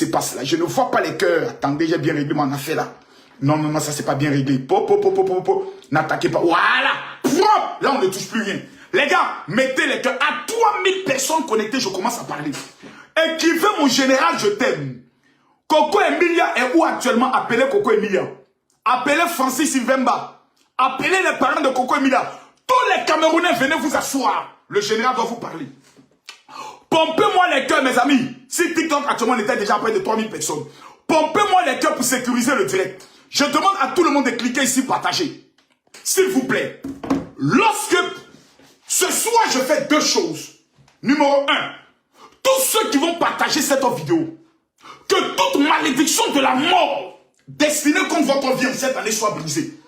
se passe là? Je ne vois pas les cœurs. Attendez, j'ai bien réglé mon affaire là. Non, non, non, ça c'est pas bien réglé. N'attaquez pas. Voilà. Là, on ne touche plus rien. Les gars, mettez les cœurs. À 3000 personnes connectées, je commence à parler. Écrivez mon général, je t'aime. Coco Emilia est où actuellement? Appelez Coco Emilia. Appelez Francis Ivemba. Appelez les parents de Coco Emilia. Tous les Camerounais, venez vous asseoir. Le général doit vous parler. Pompez-moi les cœurs, mes amis. Si TikTok actuellement était déjà près de 3000 personnes. Pompez-moi les cœurs pour sécuriser le direct. Je demande à tout le monde de cliquer ici, partager. S'il vous plaît. Lorsque ce soir, je fais deux choses. Numéro 1. Tous ceux qui vont partager cette vidéo, que toute malédiction de la mort destinée contre votre vie en cette année soit brisée.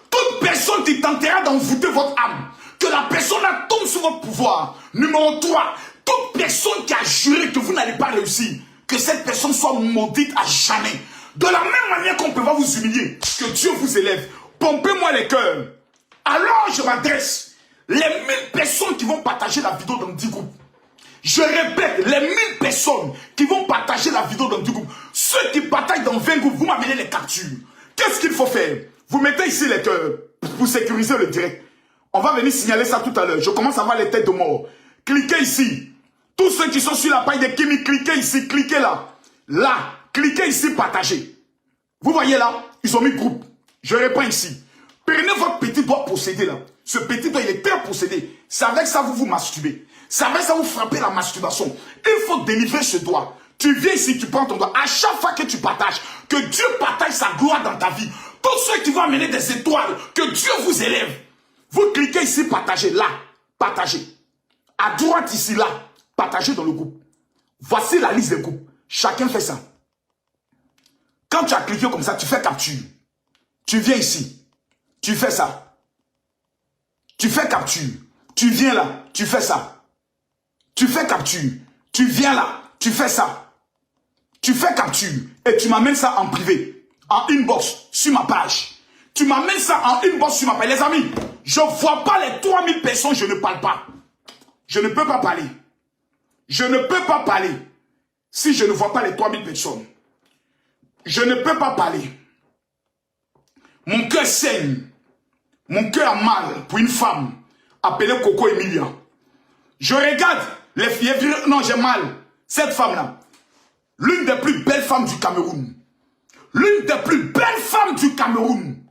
Toute personne qui tentera d'envoûter votre âme, que la personne tombe sous votre pouvoir. Numéro 3, toute personne qui a juré que vous n'allez pas réussir, que cette personne soit maudite à jamais. De la même manière qu'on peut vous humilier, que Dieu vous élève. Pompez-moi les cœurs. Alors je m'adresse, les 1000 personnes qui vont partager la vidéo dans 10 groupes. Je répète, les 1000 personnes qui vont partager la vidéo dans 10 groupes. Ceux qui partagent dans 20 groupes, vous m'amenez les captures. Qu'est-ce qu'il faut faire? Vous mettez ici les cœurs pour sécuriser le direct. On va venir signaler ça tout à l'heure. Je commence à voir les têtes de mort. Cliquez ici. Tous ceux qui sont sur la page de Kimi, cliquez ici, cliquez là. Là, cliquez ici, partagez. Vous voyez là, ils ont mis groupe. Je réponds ici. Prenez votre petit doigt possédé là. Ce petit doigt, il est très possédé. C'est avec ça vous vous masturbez. C'est avec ça vous frappez la masturbation. Il faut délivrer ce doigt. Tu viens ici, tu prends ton doigt. À chaque fois que tu partages, que Dieu partage sa gloire dans ta vie. Tous ceux qui vont amener des étoiles, que Dieu vous élève. Vous cliquez ici, partagez là. Partagez. À droite ici, là. Partagez dans le groupe. Voici la liste des groupes. Chacun fait ça. Quand tu as cliqué comme ça, tu fais capture. Tu viens ici. Tu fais ça. Tu fais capture. Tu viens là. Tu fais ça. Tu fais capture. Tu viens là. Tu fais ça. Tu fais capture. Et tu m'amènes ça en privé. En inbox. Sur ma page. Tu m'amènes ça en inbox sur ma page. Les amis, je ne vois pas les 3000 personnes. Je ne parle pas. Je ne peux pas parler. Je ne peux pas parler. Si je ne vois pas les 3000 personnes. Je ne peux pas parler. Mon cœur saigne. Mon cœur a mal pour une femme appelée Coco Emilia. Je regarde les filles. Non, j'ai mal. Cette femme-là, l'une des plus belles femmes du Cameroun. L'une des plus belles femmes du Cameroun.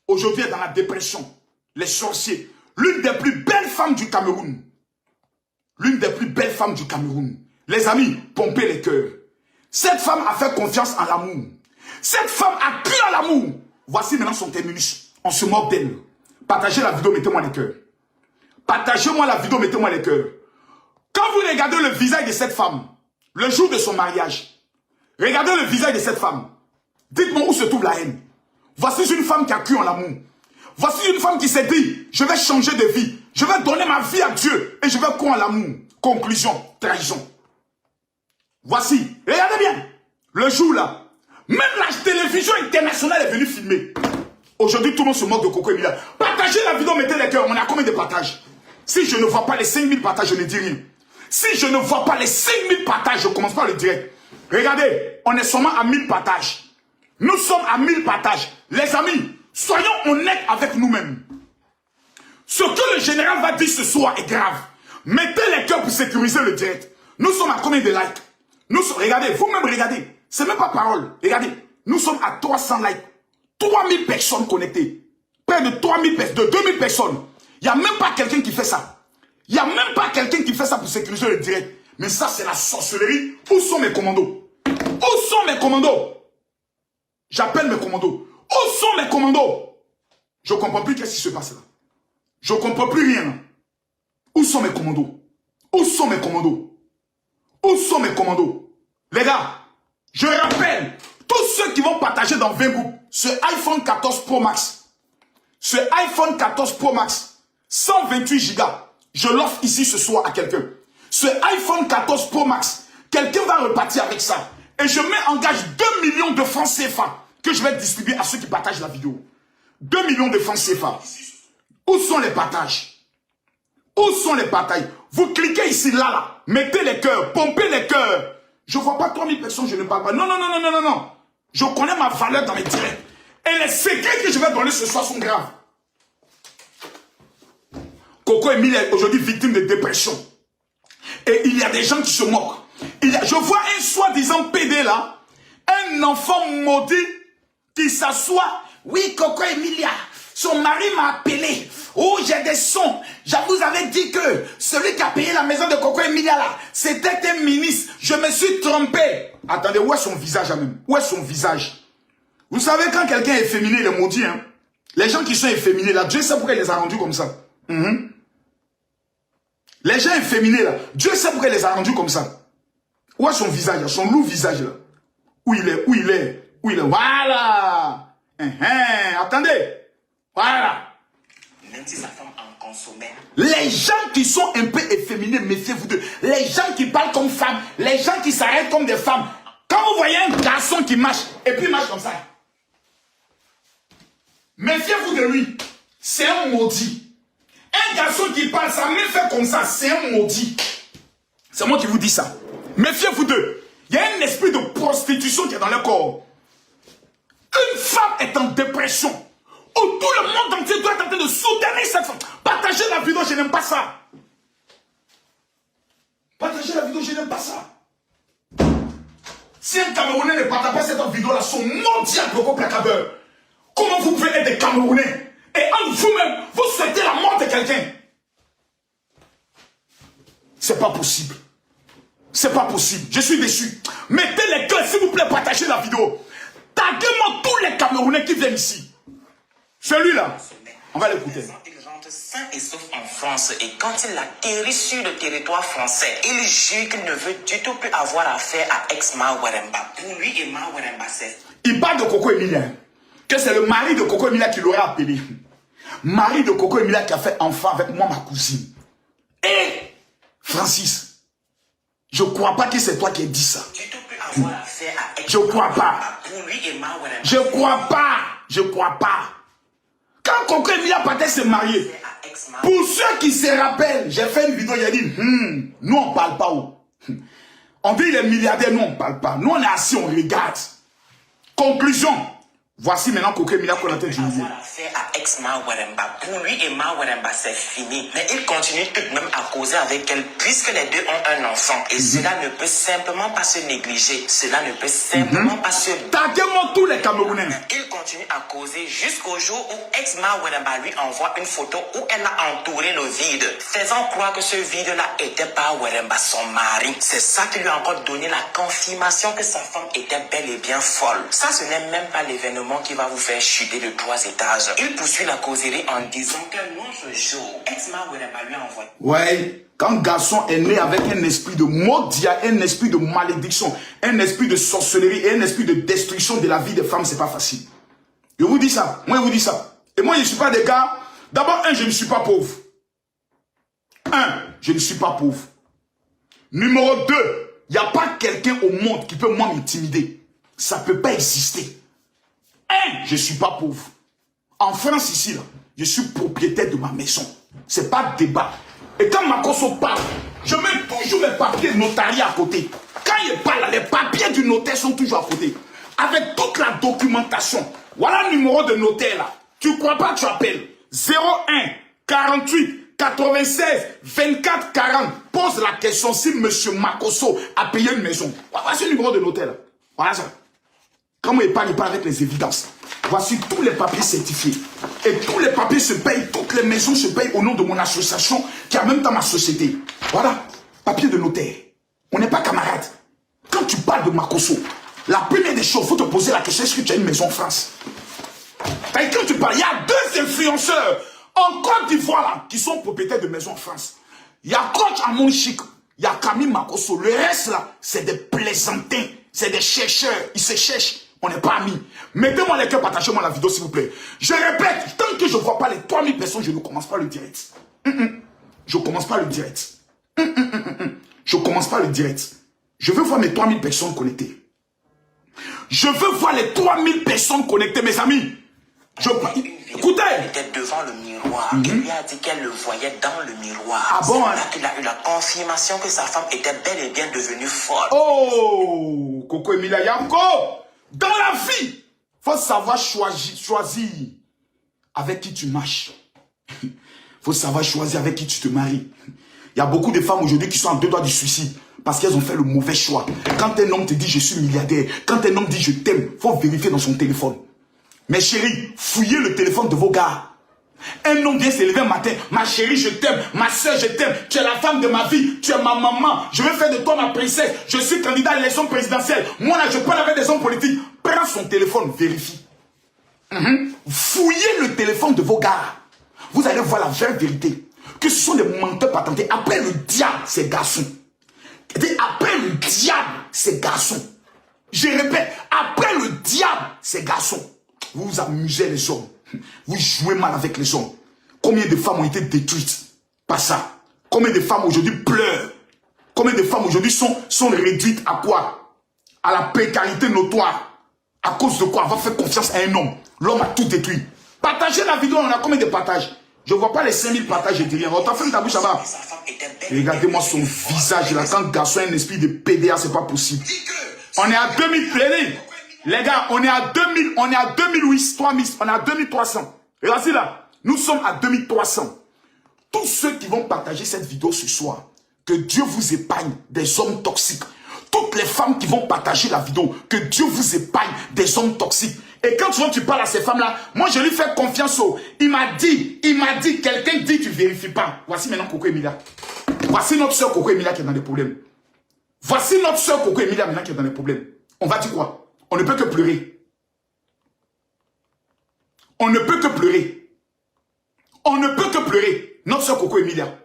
Aujourd'hui, elle est dans la dépression. Les sorciers. L'une des plus belles femmes du Cameroun. L'une des plus belles femmes du Cameroun. Les amis, pompez les cœurs. Cette femme a fait confiance en l'amour. Cette femme a cru à l'amour. Voici maintenant son terminus. On se moque d'elle. Partagez la vidéo, mettez-moi les cœurs. Partagez-moi la vidéo, mettez-moi les cœurs. Quand vous regardez le visage de cette femme, le jour de son mariage, regardez le visage de cette femme. Dites-moi où se trouve la haine. Voici une femme qui a cru en l'amour. Voici une femme qui s'est dit, je vais changer de vie. Je vais donner ma vie à Dieu et je vais croire en l'amour. Conclusion, trahison. Voici, regardez bien. Le jour là, même la télévision internationale est venue filmer. Aujourd'hui, tout le monde se moque de Coco Emilia. Partagez la vidéo, mettez les cœurs. On a combien de partages? Si je ne vois pas les 5000 partages, je ne dis rien. Si je ne vois pas les 5000 partages, je ne commence pas le direct. Regardez, on est seulement à 1000 partages. Nous sommes à 1000 partages. Les amis, soyons honnêtes avec nous-mêmes. Ce que le général va dire ce soir est grave. Mettez les cœurs pour sécuriser le direct. Nous sommes à combien de likes? Nous sommes, regardez, vous-même regardez. C'est même pas parole. Regardez, nous sommes à 300 likes. 3000 personnes connectées. Près de 3000 personnes, de 2000 personnes. Il n'y a même pas quelqu'un qui fait ça. Il n'y a même pas quelqu'un qui fait ça pour sécuriser le direct. Mais ça, c'est la sorcellerie. Où sont mes commandos? Où sont mes commandos? J'appelle mes commandos. Où sont mes commandos? Je ne comprends plus qu'est-ce qui se passe là. Je ne comprends plus rien. Où sont mes commandos? Où sont mes commandos? Où sont mes commandos? Les gars, je rappelle, tous ceux qui vont partager dans 20 groupes, ce iPhone 14 Pro Max, ce iPhone 14 Pro Max, 128 Go, je l'offre ici ce soir à quelqu'un. Ce iPhone 14 Pro Max, quelqu'un va repartir avec ça. Et je mets en gage 2 millions de francs CFA que je vais distribuer à ceux qui partagent la vidéo. 2 millions de francs CFA. Où sont les partages? Où sont les partages? Vous cliquez ici, là, là. Mettez les cœurs, pompez les cœurs. Je ne vois pas 3000 personnes, je ne parle pas. Non, non, non, non, non, non, non. Je connais ma valeur dans mes directs. Et les secrets que je vais donner ce soir sont graves. Coco Emile est aujourd'hui victime de dépression. Et il y a des gens qui se moquent. Je vois un soi-disant PD là, un enfant maudit qui s'assoit. Oui, Coco Emilia, son mari m'a appelé. Oh, j'ai des sons. Je vous avais dit que celui qui a payé la maison de Coco Emilia là, c'était un ministre. Je me suis trompé. Attendez, où est son visage là même? Où est son visage? Vous savez, quand quelqu'un est efféminé, il est maudit. Hein? Les gens qui sont efféminés là, Dieu sait pourquoi il les a rendus comme ça. Les gens efféminés là, Dieu sait pourquoi il les a rendus comme ça. Où est son visage là? Son lourd visage là? Où il est? Où il est? Où il est? Voilà! Attendez! Voilà! Même si sa femme en consommait. Les gens qui sont un peu efféminés, méfiez-vous d'eux. Les gens qui parlent comme femmes, les gens qui s'arrêtent comme des femmes. Quand vous voyez un garçon qui marche, et puis il marche comme ça. Méfiez-vous de lui. C'est un maudit. Un garçon qui parle, ça même fait comme ça, c'est un maudit. C'est moi qui vous dis ça. Méfiez-vous d'eux. Il y a un esprit de prostitution qui est dans leur corps. Une femme est en dépression. Tout le monde entier doit être en train de soutenir cette femme. Partagez la vidéo, je n'aime pas ça. Partagez la vidéo, je n'aime pas ça. Si un Camerounais ne partage pas cette vidéo-là, son mondial Coco Placardeur. Comment vous pouvez être des Camerounais et en vous-même, vous souhaitez la mort de quelqu'un? C'est pas possible. C'est pas possible. Je suis déçu. Mettez les cœurs, s'il vous plaît, partagez la vidéo. Taguez-moi tous les Camerounais qui viennent ici. Celui-là, on va l'écouter. Il rentre sain et sauf en France. Et quand il atterrit sur le territoire français, il jure qu'il ne veut du tout plus avoir affaire à ex-Ma Weremba. Pour lui et Ma Weremba, c'est... Il parle de Coco Emilia. Que c'est le mari de Coco Emilia qui l'aurait appelé. Mari de Coco Emilia qui a fait enfant avec moi, ma cousine. Et Francis, je ne crois pas que c'est toi qui as dit ça. Du tout plus avoir affaire à Je ne crois pas. Pour lui et Ma Weremba. Je ne crois pas. Je ne crois pas. Quand Coco Emilia partait se marier, pour ceux qui se rappellent, j'ai fait une vidéo, il a dit, nous on ne parle pas où. On dit les milliardaires, nous on ne parle pas. Nous on est assis, on regarde. Conclusion. Voici maintenant Coco Emilia qu'on a tête du milieu. Affaire à ex-Ma Weremba. Pour lui et Ma Weremba, c'est fini. Mais il continue tout de même à causer avec elle puisque les deux ont un enfant. Et cela ne peut simplement pas se négliger. Cela ne peut simplement pas se... Taguez-moi tous les Camerounais. Il continue à causer jusqu'au jour où ex-Ma Weremba lui envoie une photo où elle a entouré le vide, faisant croire que ce vide-là était pas Weremba, son mari. C'est ça qui lui a encore donné la confirmation que sa femme était bel et bien folle. Ça, ce n'est même pas l'événement qui va vous faire chuter de 3 étages. Il poursuit la causerie en disant qu'un autre jour, ex-Ma Weremba lui envoie... Ouais, quand garçon est né avec un esprit de maudit, un esprit de malédiction, un esprit de sorcellerie et un esprit de destruction de la vie des femmes, c'est pas facile. Je vous dis ça. Moi, je vous dis ça. Et moi, je ne suis pas des gars... D'abord, je ne suis pas pauvre. Je ne suis pas pauvre. Numéro 2, il n'y a pas quelqu'un au monde qui peut moi m'intimider. Ça ne peut pas exister. Je ne suis pas pauvre. En France, ici, là, je suis propriétaire de ma maison. Ce n'est pas débat. Et quand Makosso parle, je mets toujours mes papiers notariés à côté. Quand il parle, les papiers du notaire sont toujours à côté. Avec toute la documentation. Voilà le numéro de notaire, là. Tu ne crois pas, tu appelles 01 48 96 24 40. Pose la question si M. Makosso a payé une maison. Voici le numéro de notaire, là. Voilà ça. Comment il parle avec les évidences. Voici tous les papiers certifiés. Et tous les papiers se payent, toutes les maisons se payent au nom de mon association qui a même dans ma société. Voilà, papier de notaire. On n'est pas camarades. Quand tu parles de Makosso, la première des choses, il faut te poser la question, est-ce que tu as une maison en France? Et quand tu parles, il y a 2 influenceurs en Côte d'Ivoire là, qui sont propriétaires de maisons en France. Il y a Coach Amon Chic, il y a Camille Makosso. Le reste là, c'est des plaisantins, c'est des chercheurs, ils se cherchent. On n'est pas amis. Mettez-moi les cœurs, partagez-moi la vidéo s'il vous plaît. Je répète, tant que je ne vois pas les 3000 personnes, je ne commence pas le direct. Je ne commence pas le direct. Je ne commence pas le direct. Je veux voir mes 3000 personnes connectées. Je veux voir les 3000 personnes connectées, mes amis. Écoutez. Elle était devant le miroir. Il lui a dit qu'elle le voyait dans le miroir. Ah bon? C'est là qu'il a eu la confirmation que sa femme était bel et bien devenue folle. Oh, Coco Emilia Yanko, dans la vie, faut savoir choisir avec qui tu marches. Faut savoir choisir avec qui tu te maries. Il y a beaucoup de femmes aujourd'hui qui sont en deux doigts du suicide parce qu'elles ont fait le mauvais choix. Quand un homme te dit je suis milliardaire, quand un homme dit je t'aime, faut vérifier dans son téléphone. Mais chérie, fouillez le téléphone de vos gars. Un homme vient se lever un matin, ma chérie, je t'aime, ma soeur, je t'aime, tu es la femme de ma vie, tu es ma maman, je veux faire de toi ma princesse, je suis candidat à l'élection présidentielle, moi là je parle avec des hommes politiques. Prends son téléphone, vérifie. Fouillez le téléphone de vos gars. Vous allez voir la vraie vérité. Que ce sont des menteurs patentés. Après le diable, ces garçons. Après le diable, ces garçons. Je répète, après le diable, ces garçons. Vous vous amusez les hommes. Vous jouez mal avec les hommes. Combien de femmes ont été détruites par ça? Combien de femmes aujourd'hui pleurent? Combien de femmes aujourd'hui sont réduites à quoi? À la précarité notoire. À cause de quoi? On va faire confiance à un homme. L'homme a tout détruit. Partagez la vidéo, on a combien de partages? Je ne vois pas les 5000 partages, je dis rien. On t'a fait ta bouche là-bas. Regardez-moi son visage là. Quand le garçon a un esprit de PDA, c'est pas possible. On est à 2000. Les gars, on est à 2000, on est à 2008, 3000, on est à 2300. Regardez là, nous sommes à 2300. Tous ceux qui vont partager cette vidéo ce soir, que Dieu vous épargne des hommes toxiques. Toutes les femmes qui vont partager la vidéo, que Dieu vous épargne des hommes toxiques. Et quand tu parles à ces femmes-là, moi je lui fais confiance. Il m'a dit, quelqu'un dit, tu ne vérifies pas. Voici maintenant Coco Emilia. Voici notre soeur Coco Emilia qui est dans des problèmes. Voici notre soeur Coco Emilia maintenant qui est dans des problèmes. On va dire quoi? On ne peut que pleurer. On ne peut que pleurer. On ne peut que pleurer. Notre soeur Coco Emilia.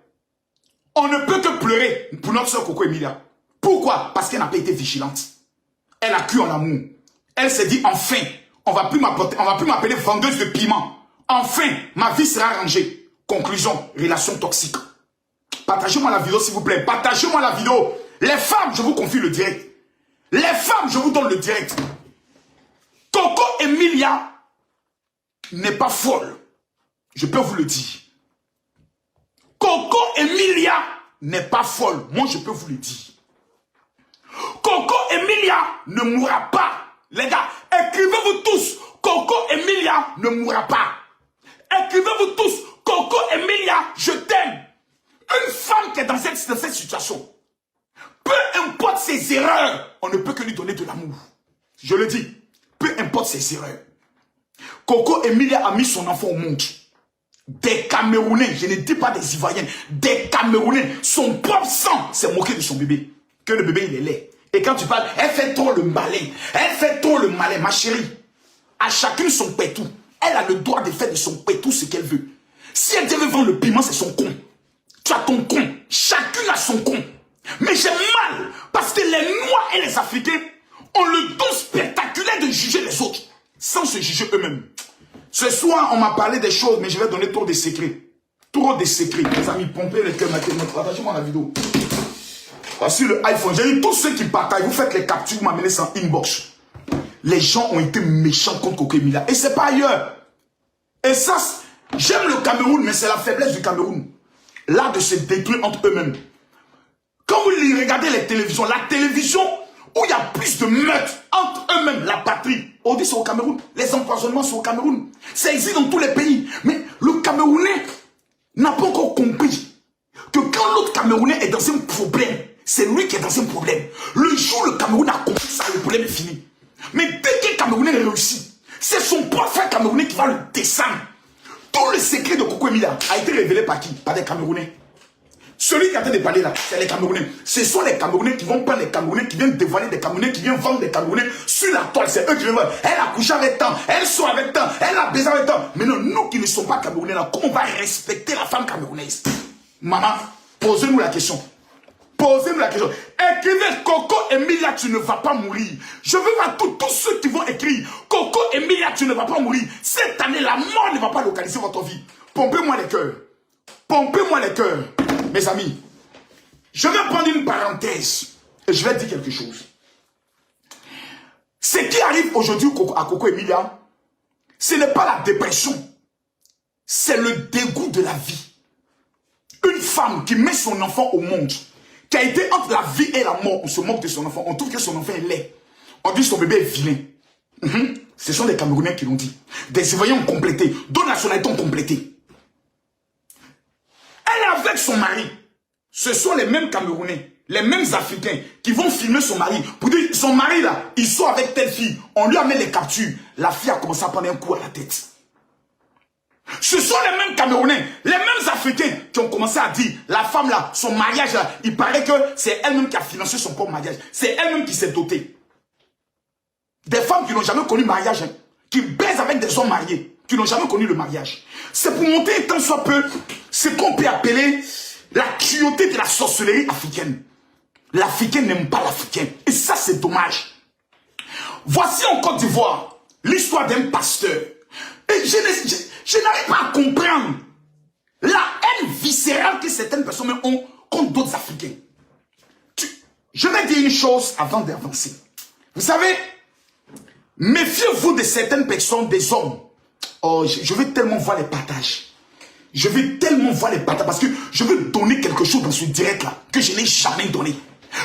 On ne peut que pleurer pour notre soeur Coco Emilia. Pourquoi? Parce qu'elle n'a pas été vigilante. Elle a cru en l'amour. Elle s'est dit, enfin, on va plus m'appeler vendeuse de piment. Enfin, ma vie sera rangée. Conclusion, relation toxique. Partagez-moi la vidéo, s'il vous plaît. Partagez-moi la vidéo. Les femmes, je vous confie le direct. Les femmes, je vous donne le direct. Coco Emilia n'est pas folle. Je peux vous le dire. Coco Emilia n'est pas folle. Moi, je peux vous le dire. Coco Emilia ne mourra pas. Les gars, écrivez-vous tous. Coco Emilia ne mourra pas. Écrivez-vous tous. Coco Emilia, je t'aime. Une femme qui est dans cette situation, peu importe ses erreurs, on ne peut que lui donner de l'amour. Je le dis, peu importe ses erreurs. Coco Emilia a mis son enfant au monde. Des Camerounais, je ne dis pas des Ivoiriens, des Camerounais, son propre sang s'est moqué de son bébé. Que le bébé il est laid. Et quand tu parles, elle fait trop le malin. Elle fait trop le malin, ma chérie. À chacune son pétou. Elle a le droit de faire de son pétou ce qu'elle veut. Si elle veut vendre le piment, c'est son con. Tu as ton con. Chacune a son con. Mais j'ai mal parce que les Noirs et les Africains ont le don spectaculaire de juger les autres sans se juger eux-mêmes. Ce soir, on m'a parlé des choses, mais je vais donner trop de secrets. Trop de secrets. Les amis, pompez les cœurs maintenant. Partagez-moi la vidéo. Voici le iPhone. J'ai dit tous ceux qui partagent, vous faites les captures, vous m'amenez ça en inbox. Les gens ont été méchants contre Coco Emilia. Et c'est pas ailleurs. Et ça, j'aime le Cameroun, mais c'est la faiblesse du Cameroun. L'art de se détruire entre eux-mêmes. Quand vous regardez les télévisions, la télévision où il y a plus de meurtres entre eux-mêmes, la patrie, on dit c'est au Cameroun. Les empoisonnements sont au Cameroun. Ça existe dans tous les pays. Mais le Camerounais n'a pas encore compris que quand l'autre Camerounais est dans un problème, c'est lui qui est dans un problème. Le jour où le Cameroun a compris ça, le problème est fini. Mais dès que le Camerounais réussit, c'est son propre frère Camerounais qui va le descendre. Tout le secret de Coco Emilia a été révélé par qui? Par des Camerounais. Celui qui est en train de parler là, c'est les Camerounais. Ce sont les Camerounais qui vont prendre les Camerounais, qui viennent dévoiler des Camerounais, qui viennent vendre des Camerounais sur la toile. C'est eux qui viennent voir. Elle a couché avec tant, elle sort avec tant, elle a baisé avec tant. Mais non, nous qui ne sommes pas Camerounais là, comment on va respecter la femme camerounaise? Maman, posez-nous la question. Posez-nous la question. Écrivez Coco Emilia, tu ne vas pas mourir. Je veux voir tous ceux qui vont écrire Coco Emilia, tu ne vas pas mourir. Cette année, la mort ne va pas localiser votre vie. Pompez-moi les cœurs. Pompez-moi les cœurs. Mes amis, je vais prendre une parenthèse et je vais dire quelque chose. Ce qui arrive aujourd'hui à Coco Emilia, Ce n'est pas la dépression. C'est le dégoût de la vie. Une femme qui met son enfant au monde, qui a été entre la vie et la mort, on se moque de son enfant, on trouve que son enfant est laid. On dit que son bébé est vilain. Ce sont des Camerounais qui l'ont dit. Des citoyens ont complété, d'autres nationalités ont complété. Elle est avec son mari. Ce sont les mêmes Camerounais, les mêmes Africains qui vont filmer son mari. Pour dire, son mari là, il sort avec telle fille. On lui amène les captures. La fille a commencé à prendre un coup à la tête. Ce sont les mêmes Camerounais, les mêmes Africains qui ont commencé à dire, la femme là, son mariage là, il paraît que c'est elle-même qui a financé son propre mariage. C'est elle-même qui s'est dotée. Des femmes qui n'ont jamais connu le mariage, hein, qui baisent avec des hommes mariés, qui n'ont jamais connu le mariage. C'est pour monter tant soit peu ce qu'on peut appeler la cruauté de la sorcellerie africaine. L'Africain n'aime pas l'Africain. Et ça, c'est dommage. Voici en Côte d'Ivoire l'histoire d'un pasteur. Et je n'arrive pas à comprendre la haine viscérale que certaines personnes ont contre d'autres Africains. Je vais dire une chose avant d'avancer. Vous savez, méfiez-vous de certaines personnes, des hommes. Oh, je veux tellement voir les partages. Je veux tellement voir les partages parce que je veux donner quelque chose dans ce direct-là que je n'ai jamais donné.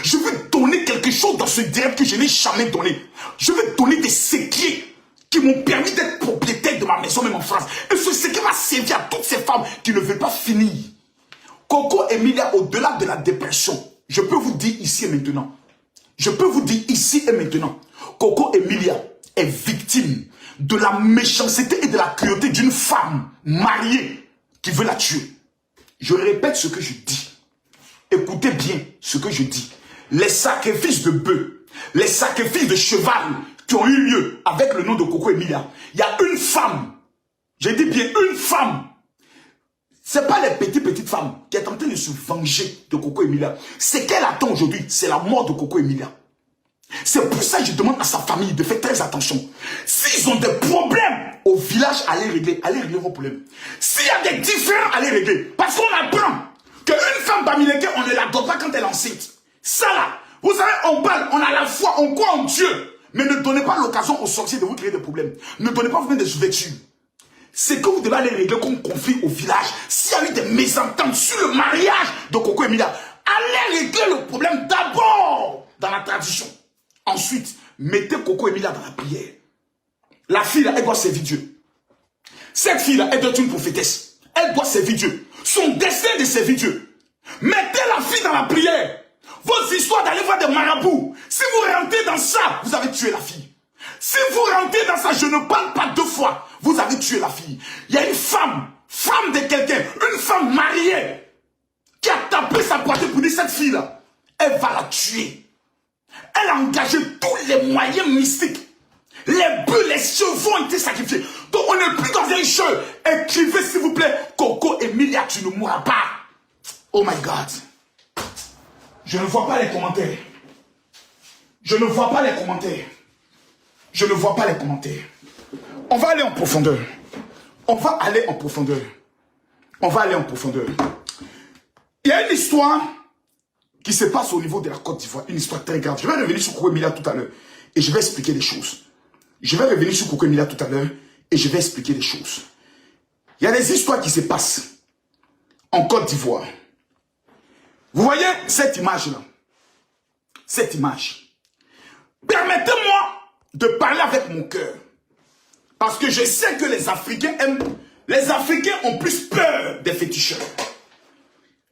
Je veux donner quelque chose dans ce direct que je n'ai jamais donné. Je veux donner des secrets qui m'ont permis d'être propriétaire de ma maison, même en France. Et ce secret va servir à toutes ces femmes qui ne veulent pas finir. Coco Emilia, au-delà de la dépression, je peux vous dire ici et maintenant. Je peux vous dire ici et maintenant. Coco Emilia est victime de la méchanceté et de la cruauté d'une femme mariée qui veut la tuer. Je répète ce que je dis. Écoutez bien ce que je dis. Les sacrifices de bœufs, les sacrifices de cheval qui ont eu lieu avec le nom de Coco Emilia. Il y a une femme, j'ai dit bien une femme. Ce n'est pas les petites femmes qui est en train de se venger de Coco Emilia. Ce qu'elle attend aujourd'hui, c'est la mort de Coco Emilia. C'est pour ça que je demande à sa famille de faire très attention. S'ils ont des problèmes au village, allez régler vos problèmes. S'il y a des différends, allez régler. Parce qu'on apprend qu'une femme bamileke, on ne l'adopte pas quand elle est enceinte. Ça là, vous savez, on parle, on a la foi, on croit en Dieu. Mais ne donnez pas l'occasion aux sorciers de vous créer des problèmes. Ne donnez pas des ouvertures. C'est que vous devez aller régler comme conflit au village. S'il y a eu des mésententes sur le mariage de Coco Emilia, allez régler le problème d'abord dans la tradition. Ensuite, mettez Coco Emilia dans la prière. La fille là, elle doit servir Dieu. Cette fille là, elle doit être une prophétesse. Elle doit servir Dieu. Son destin de servir Dieu. Mettez la fille dans la prière. Vos histoires d'aller voir des marabouts. Si vous rentrez dans ça, vous avez tué la fille. Si vous rentrez dans ça, je ne parle pas deux fois. Vous avez tué la fille. Il y a une femme de quelqu'un, une femme mariée, qui a tapé sa poitrine pour dire cette fille-là, elle va la tuer. Elle a engagé tous les moyens mystiques. Les bœufs, les chevaux ont été sacrifiés. Donc on n'est plus dans un jeu. Écrivez s'il vous plaît, Coco Emilia, tu ne mourras pas. Oh my God. Je ne vois pas les commentaires. Je ne vois pas les commentaires. Je ne vois pas les commentaires. On va aller en profondeur. On va aller en profondeur. On va aller en profondeur. Il y a une histoire qui se passe au niveau de la Côte d'Ivoire. Une histoire très grave. Je vais revenir sur Coco Emilia tout à l'heure. Et je vais expliquer les choses. Je vais revenir sur Coco Emilia tout à l'heure. Et je vais expliquer les choses. Il y a des histoires qui se passent en Côte d'Ivoire. Vous voyez cette image-là? Cette image. Permettez-moi de parler avec mon cœur. Parce que je sais que les Africains aiment. Les Africains ont plus peur des féticheurs.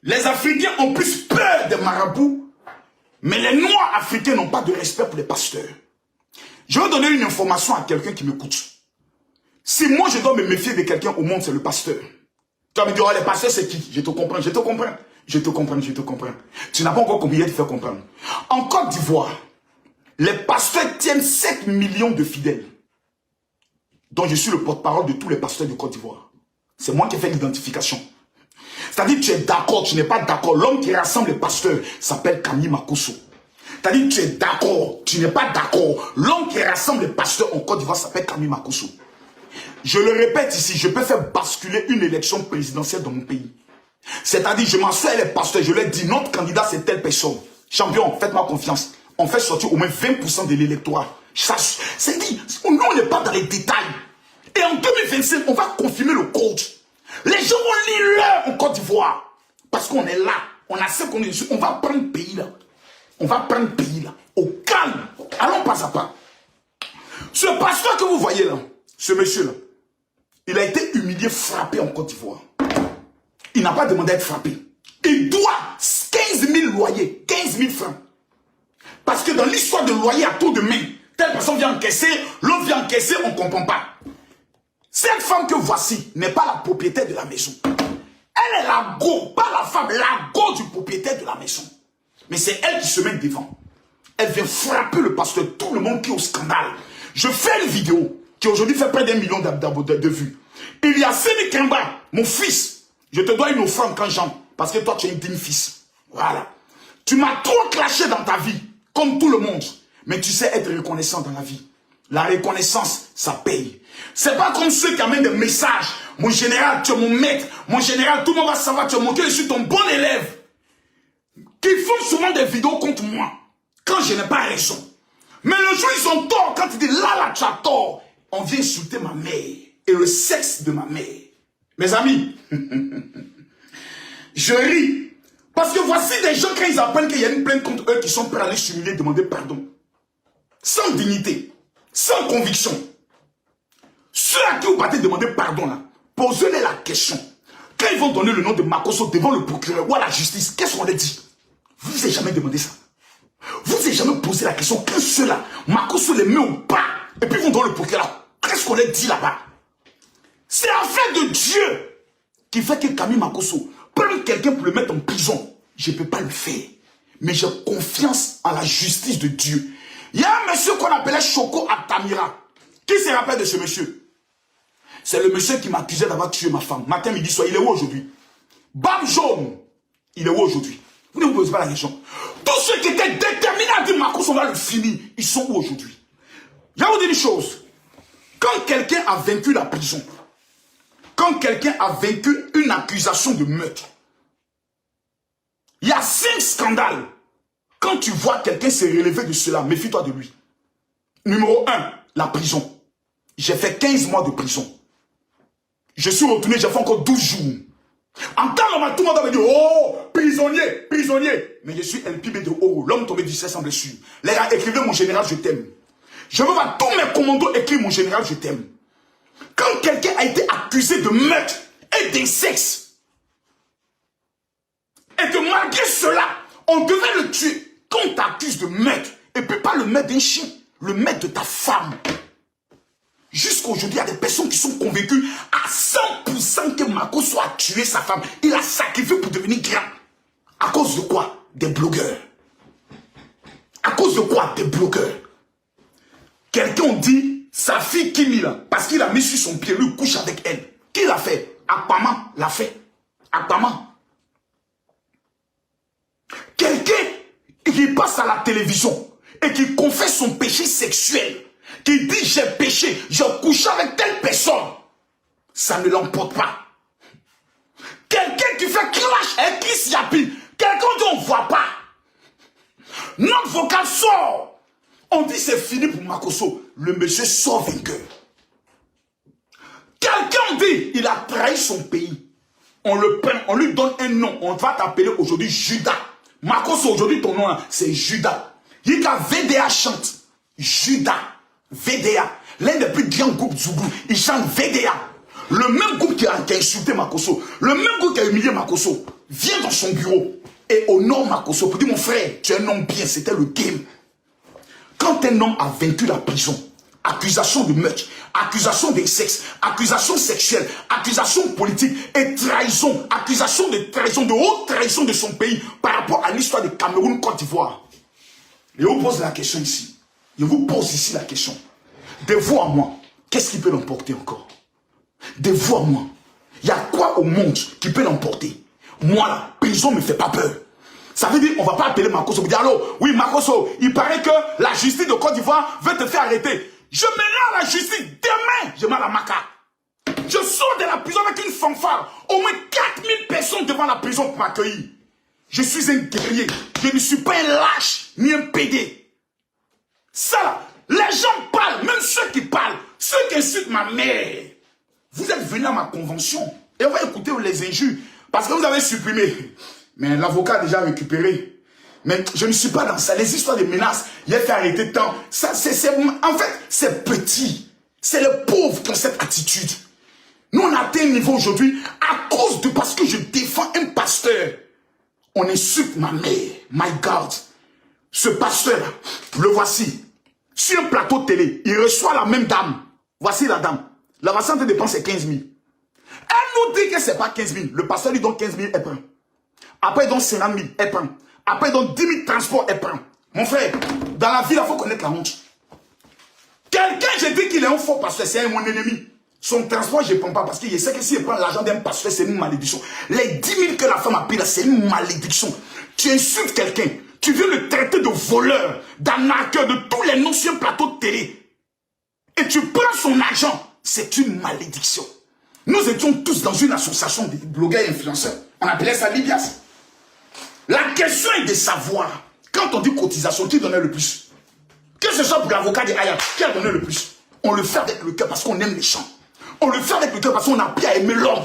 Les Africains ont plus peur des marabouts. Mais les Noirs africains n'ont pas de respect pour les pasteurs. Je vais donner une information à quelqu'un qui m'écoute. Si moi je dois me méfier de quelqu'un au monde, c'est le pasteur. Tu vas me dire, oh, les pasteurs c'est qui? Je te comprends, je te comprends. Je te comprends, je te comprends. Tu n'as pas encore compris de faire comprendre. En Côte d'Ivoire, les pasteurs tiennent 7 millions de fidèles. Donc je suis le porte-parole de tous les pasteurs de Côte d'Ivoire. C'est moi qui ai fait l'identification. C'est-à-dire que tu es d'accord, tu n'es pas d'accord. L'homme qui rassemble les pasteurs s'appelle Camille Makosso. C'est-à-dire que tu es d'accord, tu n'es pas d'accord. L'homme qui rassemble les pasteurs en Côte d'Ivoire s'appelle Camille Makosso. Je le répète ici, je peux faire basculer une élection présidentielle dans mon pays. C'est-à-dire, je m'assois avec les pasteurs, je leur dis, notre candidat c'est telle personne. Champion, faites-moi confiance. On fait sortir au moins 20% de l'électorat. C'est dit, nous on n'est pas dans les détails. Et en 2025, on va confirmer le coach. Les gens vont lire l'heure en Côte d'Ivoire. Parce qu'on est là. On a ce qu'on est. On va prendre le pays là. On va prendre le pays là. Au calme. Allons pas à pas. Ce pasteur que vous voyez là, ce monsieur là, il a été humilié, frappé en Côte d'Ivoire. Il n'a pas demandé à être frappé. Il doit 15 000 loyers, 15 000 francs. Parce que dans l'histoire de loyer à tour de main, telle personne vient encaisser, l'autre vient encaisser, on ne comprend pas. Cette femme que voici n'est pas la propriétaire de la maison. Elle est la go, pas la femme, la go du propriétaire de la maison. Mais c'est elle qui se met devant. Elle vient frapper le pasteur, tout le monde qui est au scandale. Je fais une vidéo qui aujourd'hui fait près d'1 million de vues. Il y a Séné Kemba, mon fils. Je te dois une offrande quand j'en. Parce que toi, tu es un digne fils. Voilà. Tu m'as trop clashé dans ta vie, comme tout le monde. Mais tu sais être reconnaissant dans la vie. La reconnaissance, ça paye. C'est pas comme ceux qui amènent des messages. Mon général, tu es mon maître. Mon général, tout le monde va savoir, tu es mon cœur, je suis ton bon élève. Qui font souvent des vidéos contre moi. Quand je n'ai pas raison. Mais le jour, ils ont tort. Quand ils disent là, tu as tort. On vient insulter ma mère. Et le sexe de ma mère. Mes amis. Je ris. Parce que voici des gens, quand ils apprennent qu'il y a une plainte contre eux, qui sont prêts à aller s'humilier, demander pardon. Sans dignité. Sans conviction. Ceux à qui vous partez demander pardon, là, posez-les la question. Quand ils vont donner le nom de Makosso devant le procureur ou à la justice, qu'est-ce qu'on leur dit? Vous n'avez jamais demandé ça. Vous n'avez jamais posé la question que ceux-là, Makosso les met au pas, et puis ils vont donner le procureur. Qu'est-ce qu'on leur dit là-bas? C'est l'affaire de Dieu qui fait que Camille Makosso prenne quelqu'un pour le mettre en prison. Je ne peux pas le faire. Mais j'ai confiance en la justice de Dieu. Il y a un monsieur qu'on appelait Choco Atamira. Qui se rappelle de ce monsieur? C'est le monsieur qui m'accusait d'avoir tué ma femme. Matin, midi, soir. Il est où aujourd'hui? Bam jaune. Il est où aujourd'hui? Vous ne vous posez pas la question. Tous ceux qui étaient déterminés à dire Makosso, on va le finir, ils sont où aujourd'hui? Je vais vous dire une chose. Quand quelqu'un a vaincu la prison, quand quelqu'un a vaincu une accusation de meurtre, il y a 5 scandales. Quand tu vois quelqu'un se relever de cela, méfie-toi de lui. Numéro 1, la prison. J'ai fait 15 mois de prison. Je suis retourné, j'ai fait encore 12 jours. En temps normal, tout le monde va me dire, oh, prisonnier, prisonnier. Mais je suis LPB de Oro, l'homme tombé du ciel sans blessure. Les gars, écrivez mon général, je t'aime. Je veux voir tous mes commandos écrire mon général, je t'aime. Quand quelqu'un a été accusé de meurtre et d'inceste, et que malgré cela, on devait le tuer. Quand on t'accuse de meurtre, et puis pas le meurtre d'un chien, le meurtre de ta femme. Jusqu'à aujourd'hui, il y a des personnes qui sont convaincues à 100% que Makosso a tué sa femme. Il a sacrifié pour devenir grand. À cause de quoi? Des blogueurs. À cause de quoi? Des blogueurs. Quelqu'un dit, sa fille Kimi là, parce qu'il a mis sur son pied, lui couche avec elle. Qui l'a fait? Akpama l'a fait. Akpama. Quelqu'un qui passe à la télévision et qui confesse son péché sexuel, qui dit j'ai péché, j'ai couché avec telle personne, ça ne l'emporte pas. Quelqu'un qui fait clash avec Chris Yapi, quelqu'un dont on ne voit pas, notre vocal sort. On dit c'est fini pour Makosso, le monsieur sort vainqueur. Quelqu'un dit il a trahi son pays, on le prend, on lui donne un nom, on va t'appeler aujourd'hui Judas. Makosso, aujourd'hui ton nom c'est Judas. Yika VDA chante. Judas. VDA. L'un des plus grands groupes Zougou. Il chante VDA. Le même groupe qui a insulté Makosso. Le même groupe qui a humilié Makosso. Vient dans son bureau et honore Makosso pour dire mon frère, tu es un homme bien, c'était le game. Quand un homme a vaincu la prison, accusation de meurtre, accusation d'inceste, accusation sexuelle, accusation politique et trahison, accusation de trahison, de haute trahison de son pays par rapport à l'histoire de Cameroun, Côte d'Ivoire. Je vous pose la question ici. Je vous pose ici la question. De vous à moi, qu'est-ce qui peut l'emporter encore? De vous à moi, il y a quoi au monde qui peut l'emporter? Moi, la prison ne me fait pas peur. Ça veut dire qu'on ne va pas appeler Makosso pour dire, allô, oui, Makosso, il paraît que la justice de Côte d'Ivoire veut te faire arrêter. Je me rends à la justice demain, je mets à la maca. Je sors de la prison avec une fanfare. Au moins 4000 personnes devant la prison pour m'accueillir. Je suis un guerrier. Je ne suis pas un lâche, ni un pédé. Ça, les gens parlent, même ceux qui parlent, ceux qui insultent ma mère. Vous êtes venus à ma convention. Et on va écouter les injures. Parce que vous avez supprimé. Mais l'avocat a déjà récupéré. Mais je ne suis pas dans ça. Les histoires de menaces, il a fait arrêter tant. Ça, en fait, c'est petit. C'est les pauvres qui ont cette attitude. Nous, on a atteint un niveau aujourd'hui à cause de parce que je défends un pasteur. On insulte ma mère. My God. Ce pasteur-là, le voici. Sur un plateau de télé, il reçoit la même dame. Voici la dame. La voici de dépenser 15 000. Elle nous dit que ce n'est pas 15 000. Le pasteur lui donne 15 000, elle prend. Après, il donne 50 000, elle prend. Après, il donne 10 000 transports, elle prend. Mon frère, dans la vie, il faut connaître la honte. Quelqu'un, j'ai dit qu'il est un faux pasteur, c'est mon ennemi. Son transport, je ne prends pas parce qu'il sait que s'il prend l'argent d'un pasteur, c'est une malédiction. Les 10 000 que la femme a payé là, c'est une malédiction. Tu insultes quelqu'un, tu viens le traiter de voleur, d'arnaqueur, de tous les noms sur un plateau de télé. Et tu prends son argent, c'est une malédiction. Nous étions tous dans une association de blogueurs et influenceurs. On appelait ça Libias. La question est de savoir, quand on dit cotisation, qui donnait le plus? Que ce soit pour l'avocat de Aya, qui a donné le plus? On le fait avec le cœur parce qu'on aime les gens. On le fait avec le cœur parce qu'on a appris à aimer l'homme.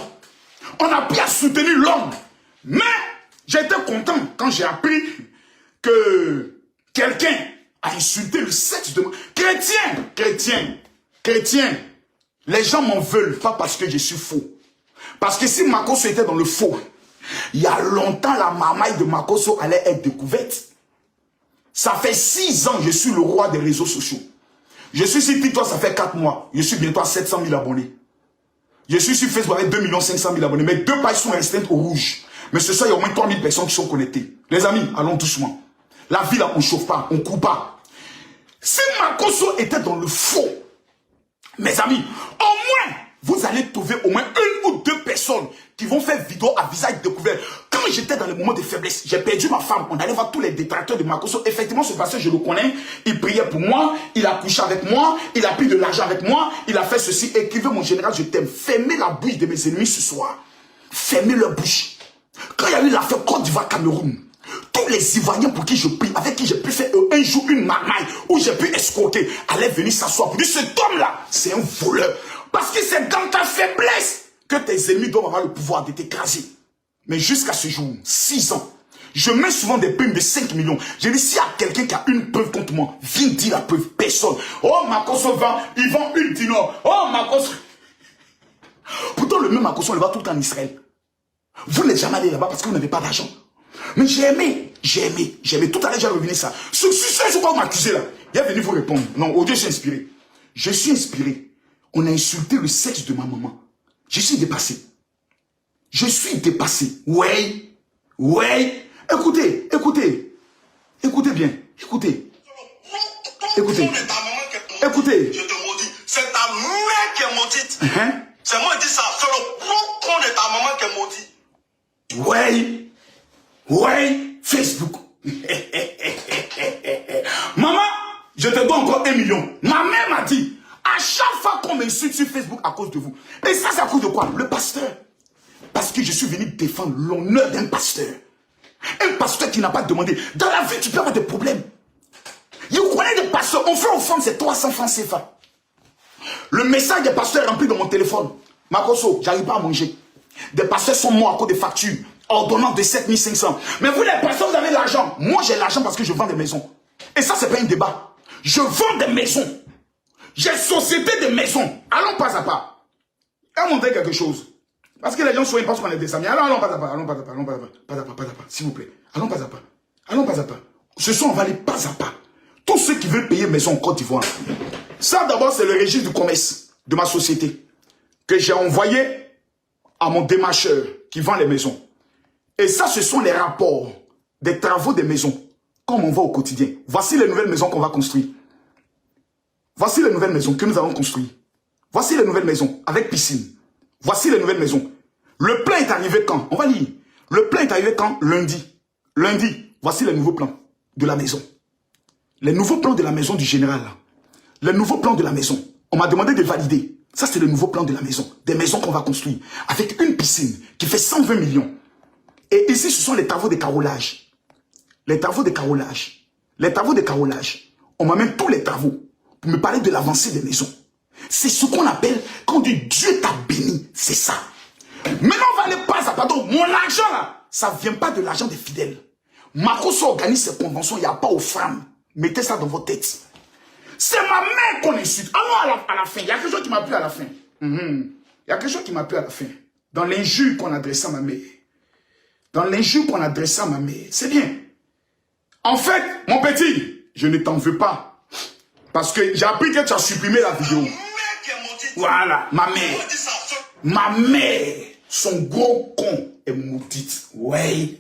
On a appris à soutenir l'homme. Mais j'étais content quand j'ai appris que quelqu'un a insulté le sexe de moi. Chrétien. Les gens m'en veulent pas parce que je suis faux. Parce que si Makosso était dans le faux, il y a longtemps la mamaille de Makosso allait être découverte. Ça fait 6 ans que je suis le roi des réseaux sociaux. Je suis sur TikTok, ça fait 4 mois. Je suis bientôt à 700 000 abonnés. Je suis sur Facebook avec 2 500 000 abonnés. Mes 2 pages sont restreintes au rouge. Mais ce soir, il y a au moins 3 000 personnes qui sont connectées. Les amis, allons doucement. La vie là, on ne chauffe pas, on ne coupe pas. Si Makosso était dans le faux, mes amis, au moins, vous allez trouver au moins 1 ou 2 personnes qui vont faire vidéo à visage découvert. Quand j'étais dans les moments de faiblesse, j'ai perdu ma femme. On allait voir tous les détracteurs de Makosso. Effectivement, ce pasteur, je le connais. Il priait pour moi. Il a couché avec moi. Il a pris de l'argent avec moi. Il a fait ceci. Écrivez, mon général, je t'aime. Fermez la bouche de mes ennemis ce soir. Fermez leur bouche. Quand il y a eu l'affaire Côte d'Ivoire-Cameroun, tous les Ivoiriens pour qui je prie, avec qui j'ai pu faire un jour une marmaille, où j'ai pu escroquer, allaient venir s'asseoir pour dire, cet homme-là, c'est un voleur. Parce que c'est dans ta faiblesse que tes ennemis doivent avoir le pouvoir de t'écraser. Mais jusqu'à ce jour, 6 ans, je mets souvent des primes de 5 millions. Je dis, s'il y a quelqu'un qui a une preuve contre moi, viens dire la preuve. Personne. Oh, Makosso vend, ils vendent une dinar. Oh, Makosso. Pourtant, le même Makosso, on le voit tout le temps en Israël. Vous n'êtes jamais allé là-bas parce que vous n'avez pas d'argent. Mais j'ai aimé. Tout à l'heure, j'ai revenu ça. Ce je crois m'accuser là. Il est venu vous répondre. Non, au Dieu, je suis inspiré. Je suis inspiré. On a insulté le sexe de ma maman. Je suis dépassé. Je suis dépassé. Ouais. Écoutez bien. Écoutez. Je te maudis. C'est ta mère qui est maudite. C'est moi qui dis ça. C'est le gros con de ta maman qui est maudit. Ouais. Facebook. Maman, je te dois encore 1 million. Ma mère m'a dit, à chaque fois qu'on m'insulte sur Facebook à cause de vous. Et ça, c'est à cause de quoi? Le pasteur. Parce que je suis venu défendre l'honneur d'un pasteur. Un pasteur qui n'a pas demandé. Dans la vie, tu peux avoir des problèmes. Je connais des pasteurs. On fait offrande, c'est 300 francs CFA. Le message des pasteurs est rempli dans mon téléphone. Makosso, j'arrive pas à manger. Des pasteurs sont morts à cause des factures. Ordonnance de 7 500. Mais vous, les pasteurs, vous avez l'argent. Moi, j'ai l'argent parce que je vends des maisons. Et ça, c'est pas un débat. Je vends des maisons. J'ai société de maisons. Allons pas à pas. Je vais montrer quelque chose. Parce que les gens souvent pensent qu'on est des amis. Allons pas à pas. S'il vous plaît. Allons pas à pas. Ce soir, on va aller pas à pas. Tous ceux qui veulent payer maison en Côte d'Ivoire. Ça, d'abord, c'est le registre du commerce de ma société que j'ai envoyé à mon démarcheur qui vend les maisons. Et ça, ce sont les rapports des travaux des maisons comme on voit au quotidien. Voici les nouvelles maisons qu'on va construire. Voici les nouvelles maisons que nous allons construire. Voici les nouvelles maisons avec piscine. Voici les nouvelles maisons. Le plan est arrivé quand? On va lire. Le plan est arrivé quand? Lundi. Lundi, voici les nouveaux plans de la maison. Les nouveaux plans de la maison du général. Là. Les nouveaux plans de la maison. On m'a demandé de valider. Ça, c'est le nouveau plan de la maison. Des maisons qu'on va construire. Avec une piscine qui fait 120 millions. Et ici, ce sont les travaux de carrelage. Les travaux de carrelage. On m'amène tous les travaux pour me parler de l'avancée des maisons. C'est ce qu'on appelle, quand Dieu t'a béni, c'est ça. Maintenant, on va aller pas à pardon. Mon argent là, ça ne vient pas de l'argent des fidèles. Marcos organise ses conventions, il n'y a pas offrande. Mettez ça dans vos têtes. C'est ma mère qu'on insulte. Alors à la fin, il y a quelque chose qui m'a plu à la fin. Il y a quelque chose qui m'a plu à la fin. Dans l'injure qu'on adressait à ma mère. Dans l'injure qu'on adressait à ma mère. C'est bien. En fait, mon petit, je ne t'en veux pas. Parce que j'ai appris que tu as supprimé la vidéo. Voilà, ma mère. Ma mère, son gros con est maudite. Ouais.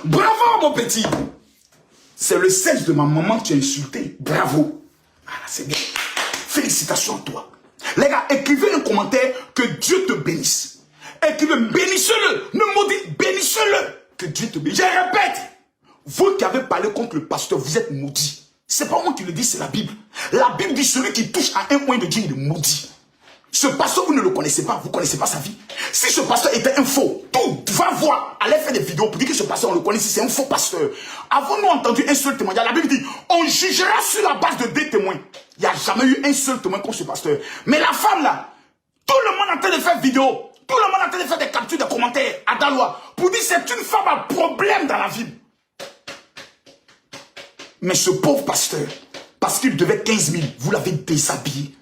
Bravo, mon petit. C'est le sexe de ma maman que tu as insulté. Bravo. Voilà, c'est bien. Félicitations à toi. Les gars, écrivez un commentaire que Dieu te bénisse. Écrivez, bénissez-le. Ne maudit, bénissez-le. Que Dieu te bénisse. Je répète, vous qui avez parlé contre le pasteur, vous êtes maudits. C'est pas moi qui le dis, c'est la Bible. La Bible dit celui qui touche à un point de Dieu, il est maudit. Ce pasteur, vous ne le connaissez pas, vous ne connaissez pas sa vie. Si ce pasteur était un faux, tout va voir, allez faire des vidéos pour dire que ce pasteur, on le connaît, si c'est un faux pasteur. Avons-nous entendu un seul témoignage? La Bible dit, on jugera sur la base de 2 témoins. Il n'y a jamais eu un seul témoin contre ce pasteur. Mais la femme là, tout le monde est en train de faire vidéo, tout le monde est en train de faire des captures, des commentaires à Dalois, pour dire que c'est une femme à problème dans la vie. Mais ce pauvre pasteur, parce qu'il devait 15 000, vous l'avez déshabillé.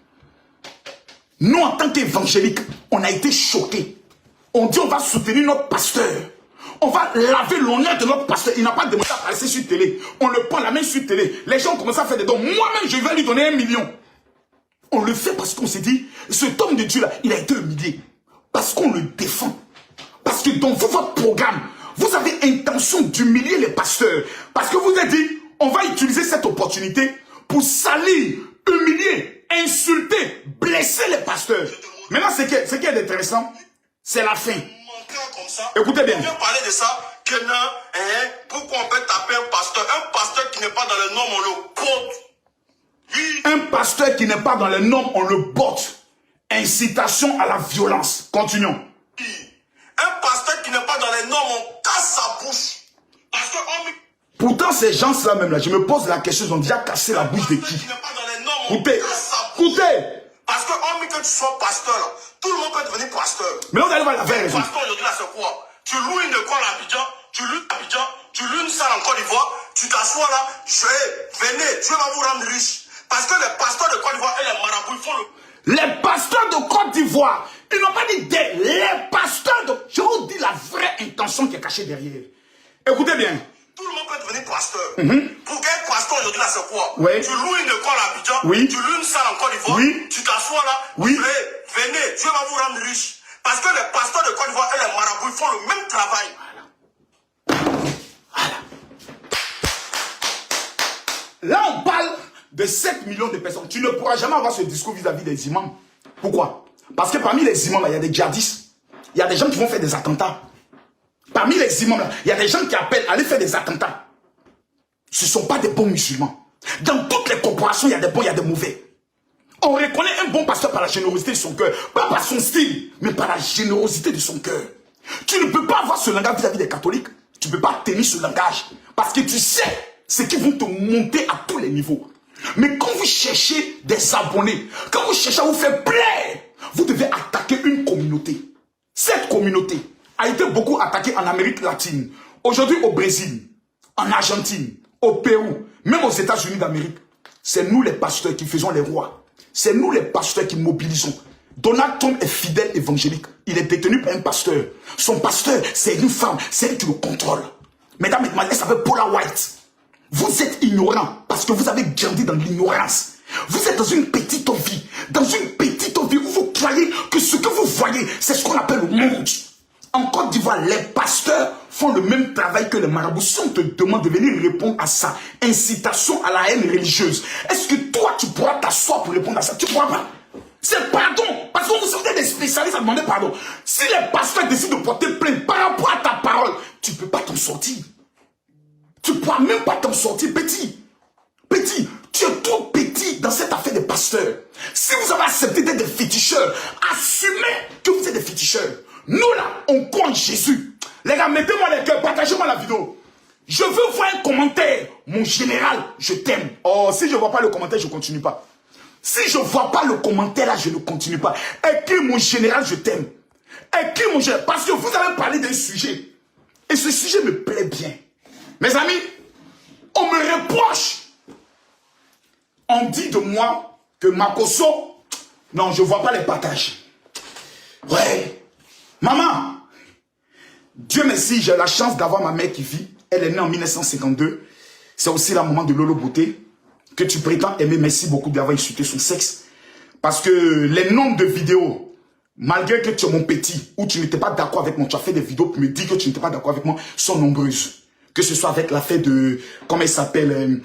Nous, en tant qu'évangéliques, on a été choqués. On dit on va soutenir notre pasteur. On va laver l'honneur de notre pasteur. Il n'a pas demandé à passer sur télé. On le prend la main sur télé. Les gens commencent à faire des dons. Moi-même, je vais lui donner 1 million. On le fait parce qu'on s'est dit, cet homme de Dieu-là, il a été humilié. Parce qu'on le défend. Parce que dans votre programme, vous avez intention d'humilier les pasteurs. Parce que vous avez dit, on va utiliser cette opportunité pour salir, humilier, insulter, blesser les pasteurs. Maintenant, ce qui est intéressant, c'est la fin. Écoutez bien. On vient parler de ça, que non, pourquoi on peut taper un pasteur qui n'est pas dans les normes, on le botte. Oui. Un pasteur qui n'est pas dans les normes, on le botte. Incitation à la violence. Continuons. Un pasteur qui n'est pas dans les normes, on casse sa bouche. Parce que pourtant, ces gens-là même là, je me pose la question, ils ont déjà cassé la bouche de qui? Écoutez, écoutez. Parce que hormis que tu sois pasteur, tout le monde peut devenir pasteur. Mais on allait voir la vraie raison. Pasteur aujourd'hui là, c'est quoi? Tu loues une école à Abidjan, tu loues une salle en Côte d'Ivoire, tu t'assois là, venez, Dieu va vous rendre riche. Parce que les pasteurs de Côte d'Ivoire et les marabouts, ils font le... Les pasteurs de Côte d'Ivoire, ils n'ont pas dit les pasteurs de... Je vous dis la vraie intention qui est cachée derrière. Écoutez bien. Tout le monde peut devenir pasteur. Pour qu'être pasteur aujourd'hui là, c'est quoi? Oui. Tu loues une école à Abidjan, oui. Tu loues une salle en Côte d'Ivoire, oui. Tu t'assois là, oui. Venez, Dieu va vous rendre riche. Parce que les pasteurs de Côte d'Ivoire et les marabouts, ils font le même travail. Voilà. Là, on parle de 7 millions de personnes. Tu ne pourras jamais avoir ce discours vis-à-vis des imams. Pourquoi? Parce que parmi les imams, il y a des djihadistes. Il y a des gens qui vont faire des attentats. Parmi les imams, il y a des gens qui appellent à aller faire des attentats. Ce ne sont pas des bons musulmans. Dans toutes les corporations, il y a des bons, il y a des mauvais. On reconnaît un bon pasteur par la générosité de son cœur. Pas par son style, mais par la générosité de son cœur. Tu ne peux pas avoir ce langage vis-à-vis des catholiques. Tu ne peux pas tenir ce langage. Parce que tu sais ce qui vont te monter à tous les niveaux. Mais quand vous cherchez des abonnés, quand vous cherchez à vous faire plaire, vous devez attaquer une communauté. Cette communauté a été beaucoup attaquée en Amérique latine. Aujourd'hui au Brésil, en Argentine, au Pérou, même aux États-Unis d'Amérique. C'est nous les pasteurs qui faisons les rois. C'est nous les pasteurs qui mobilisons. Donald Trump est fidèle évangélique. Il est détenu par un pasteur. Son pasteur, c'est une femme. C'est elle qui le contrôle. Mesdames et mesdemoiselles, elle s'appelle Paula White. Vous êtes ignorants parce que vous avez grandi dans l'ignorance. Vous êtes dans une petite vie. Dans une petite vie où vous croyez que ce que vous voyez, c'est ce qu'on appelle le monde. En Côte d'Ivoire, les pasteurs font le même travail que les marabouts. Si on te demande de venir répondre à ça, incitation à la haine religieuse, est-ce que toi, tu pourras t'asseoir pour répondre à ça? Tu ne pourras pas. C'est pardon. Parce que vous êtes des spécialistes à demander pardon. Si les pasteurs décident de porter plainte par rapport à ta parole, tu ne peux pas t'en sortir. Tu ne pourras même pas t'en sortir, petit. Petit, tu es trop petit dans cette affaire des pasteurs. Si vous avez accepté d'être des féticheurs, assumez que vous êtes des féticheurs. Nous là, on croit en Jésus. Les gars, mettez-moi les cœurs, partagez-moi la vidéo. Je veux voir un commentaire. mon général, je t'aime. Oh, si je ne vois pas le commentaire, je ne continue pas. Si je ne vois pas le commentaire là, je ne continue pas. Écris mon général, je t'aime. Écris mon général, parce que vous avez parlé d'un sujet. Et ce sujet me plaît bien. Mes amis, on me reproche. On dit de moi que Makosso, non, je ne vois pas les partages. Ouais. Maman, Dieu merci, j'ai la chance d'avoir ma mère qui vit. Elle est née en 1952. C'est aussi la maman de Lolo Beauté, que tu prétends aimer. Merci beaucoup d'avoir insulté son sexe. Parce que les nombres de vidéos, malgré que tu es mon petit, ou tu n'étais pas d'accord avec moi, tu as fait des vidéos pour me dire que tu n'étais pas d'accord avec moi, sont nombreuses. Que ce soit avec l'affaire de, comment elle s'appelle,